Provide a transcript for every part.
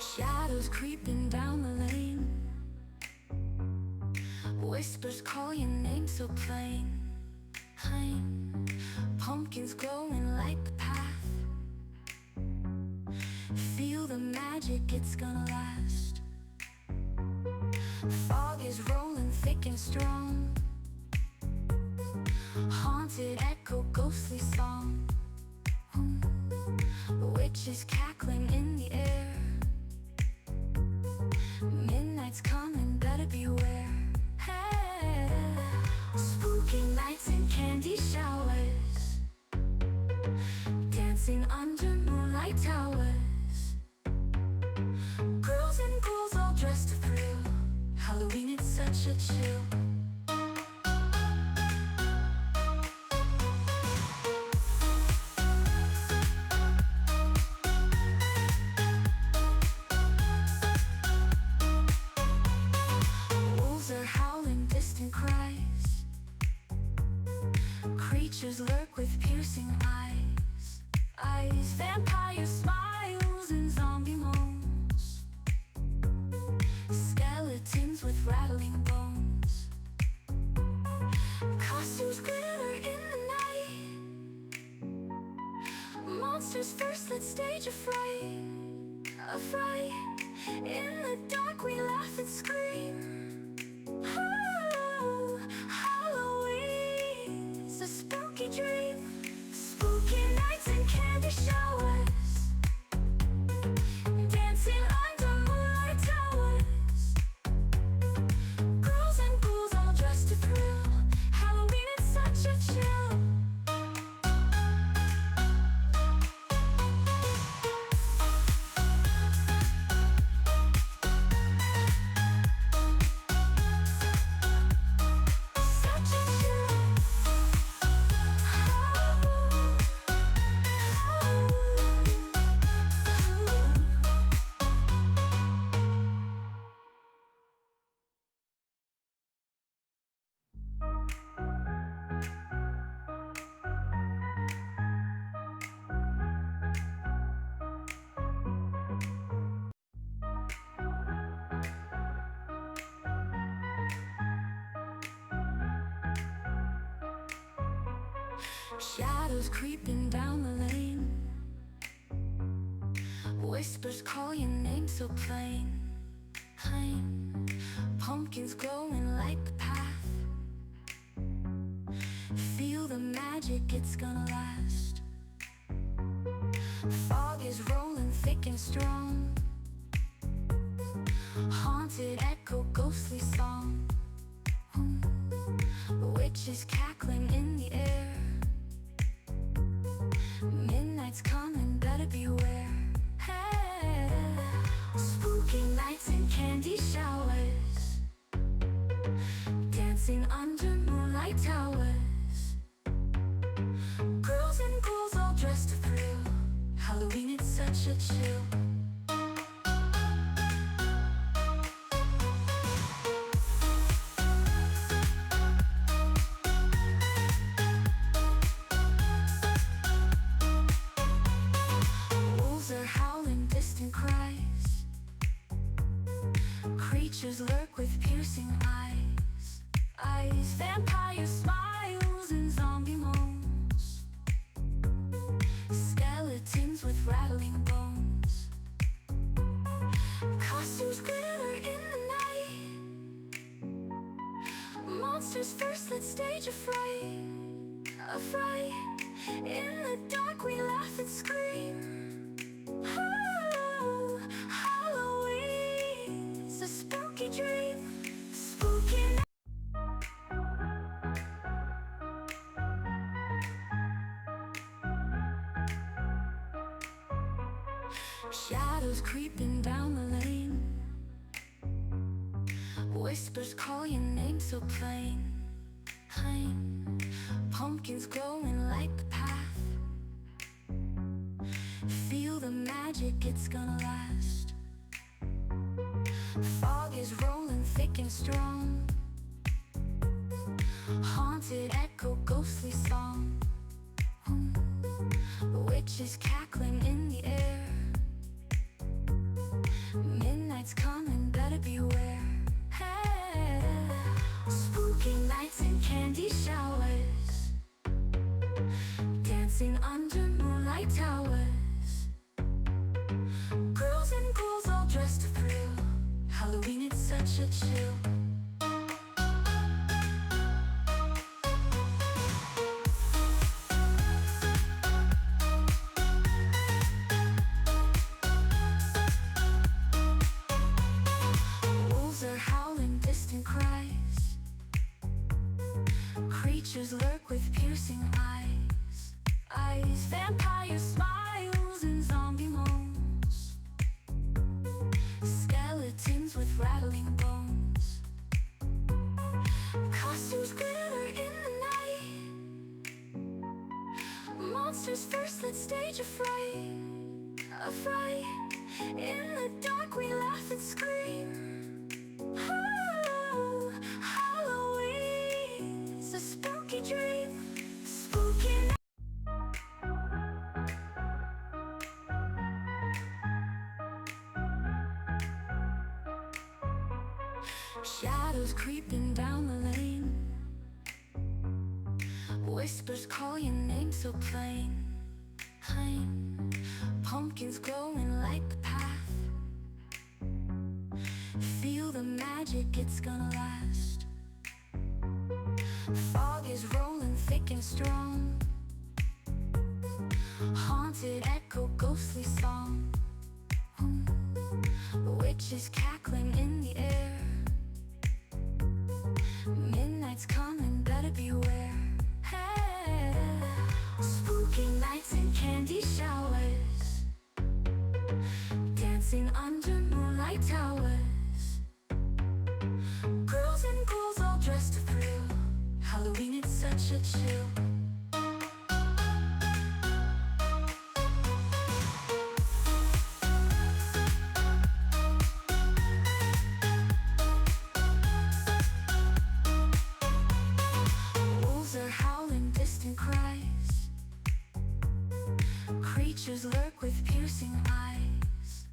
Shadows creeping down the lane, whispers call your name so plain. Pumpkins glowing like the path. Feel the magic, it's gonna last. Fog is rolling thick and strong. Haunted echo, ghostly song. Witches cackling in the air. Midnight's coming, better beware. Hey. Spooky nights and candy showers, dancing under moonlight towers. Girls and ghouls all dressed to thrill. Halloween, it's such a chill. Cries, creatures lurk with piercing eyes. Vampire smiles and zombie moans. Skeletons with rattling bones. Costumes glitter in the night. Monsters first, let's stage a fright. A fright. In the dark we laugh and scream. A spooky dream, spooky nights and candy showers, dancing under moonlight towers. Girls and ghouls all dressed to thrill. Halloween, it's such a chill. Shadows creeping down the lane, whispers call your name so plain. Pumpkins glowing like the path. Feel the magic, it's gonna last. Fog is rolling thick and strong. Haunted echo, ghostly song. Witches cackling in the air. Midnight's coming, better beware. Hey. Spooky nights and candy showers, dancing under moonlight towers. Girls and ghouls all dressed to thrill. Halloween, it's such a chill. Cries, creatures lurk with piercing eyes. Vampire smiles and zombie moans. Skeletons with rattling bones. Costumes glitter in the night. Monsters first, let's stage a fright. A fright. In the dark we laugh and scream. Halloween's a spooky dream, spooky night. Shadows creeping down the lane, whispers call your name so plain. Pumpkins glowing like the path. Feel the magic, it's gonna last. Fog is rolling thick and strong. Haunted echo, ghostly song. Witches cackling in the air. Midnight's coming, better beware. Hey, spooky nights and candy showers, dancing under moonlight towers. Girls and ghouls all dressed to thrill. Halloween, it's such a chill. Wolves are howling distant cries, creatures lurk with piercing eyes. Vampire smiles and zombie moans, skeletons with rattling bones. Costumes glitter in the night, monsters first, let's stage a fright. A fright, in the dark we laugh and scream. Oh, Halloween's a spooky dream. Spooky night. Shadows creeping down the lane, whispers call your name so plain. Pumpkins glowing like the path, feel the magic, it's gonna last. Fog is rolling thick and strong, haunted echo, ghostly song. Witches cackling in the air, midnight's coming, better beware. Hey, spooky nights and candy showers, dancing under moonlight towers. Girls and ghouls all dressed to thrill. Halloween, it's such a chill. Wolves are howling distant cries, creatures lurk with piercing eyes.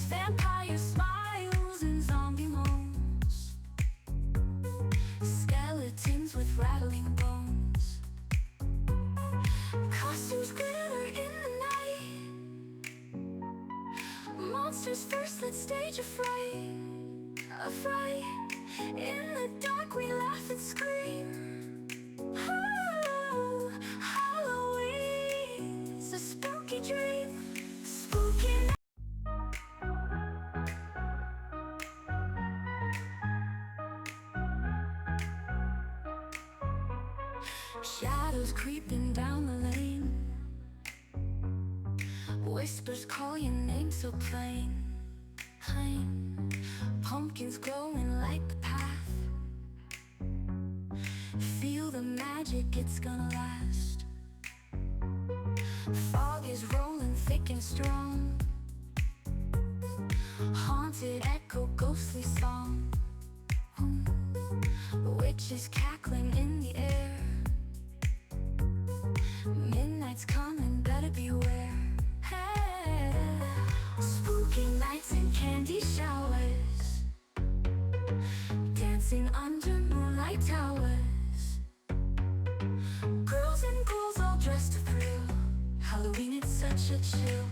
Vampire smiles and zombie moans, skeletons with rattling bones. Costumes glitter in the night, monsters first, let's stage a fright. A fright, in the dark we laugh and scream. Oh, Halloween's a spooky dream. Spooky night. Shadows creeping down the lane, whispers call your name so plain. Pumpkins glowing like the path, feel the magic, it's gonna last. Fog is rolling thick and strong, haunted echo, ghostly song. Witches cackling in the air, midnight's coming, better beware. Hey, spooky nights and candy showers, dancing under moonlight towers. Girls and ghouls all dressed to thrill. Halloween, it's such a chill.